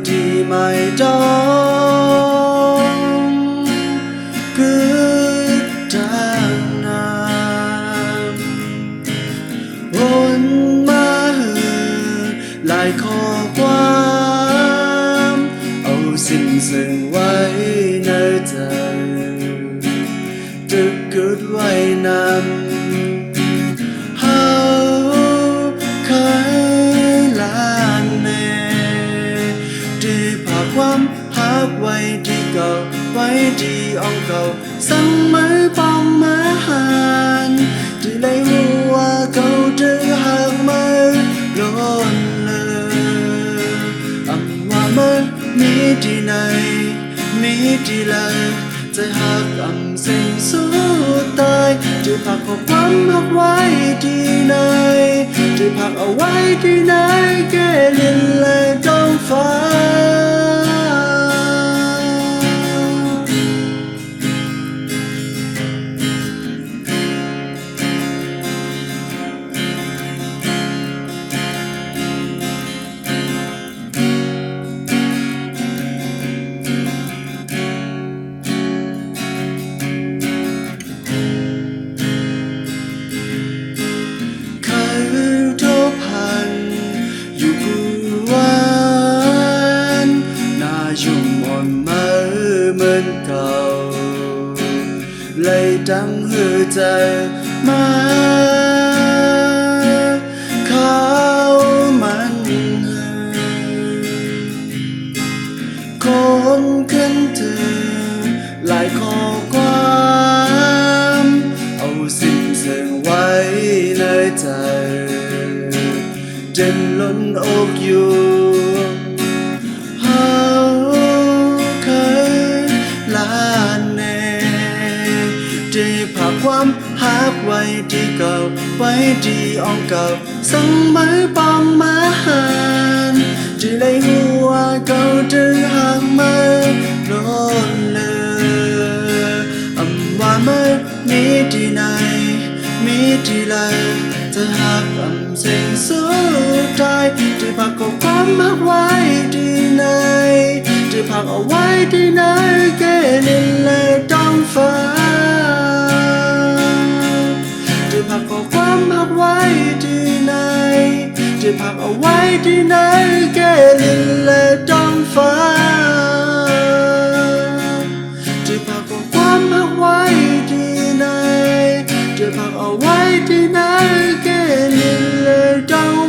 ที่ไม่ต้องกึดทางน้ำวนมาหลายข้อความเอาสิ่งซึ่งไว้ในใจจะกึดไว้นำเฮาเคยลานแน่ที่พาความหักไว้ที่เก่าไว้ที่อ้อมเก่าสั่งมือปองมาหันที่ในหัวเขาจะหักมาร้อนเลยอำว่ามันมีที่ไหนมีที่ไหนจะหักอำสิ่งสุดตายจะพักเอาความหักไว้ที่ไหนจะพักเอาไว้ที่ไหนแก่ลินและท้องฟ้าชุ่มอ่อนมาเหมือนเก่าเลยดังหือใจมาเขามันคนขึ้นเธอหลายข้อความเอาสิ่งซึ่งไว้ในใจเจ็บล้นอกอยู่ที่พักความหักไว้ที่เก่าไว้ที่อ้อมเก่าสั่งมือปองมาหันที่ในหัวเขาจะหักมาร้อนเลยอำว่าไม่มีที่ไหนมีที่ไรจะหักอำสิ่งสุดท้ายที่พักเอาความหักไว้ที่ไหนที่พักเอาไว้ที่ไหนแก่ลินและท้องฟ้าจะพักเอาความหักไว้ที่ไหนจะพักเอาไว้ที่ไหนแก่ลินและท้องฟ้าจะพักเอาความหักไว้ที่ไหนจะพักเอาไว้ที่ไหนแก่ลินและท้อง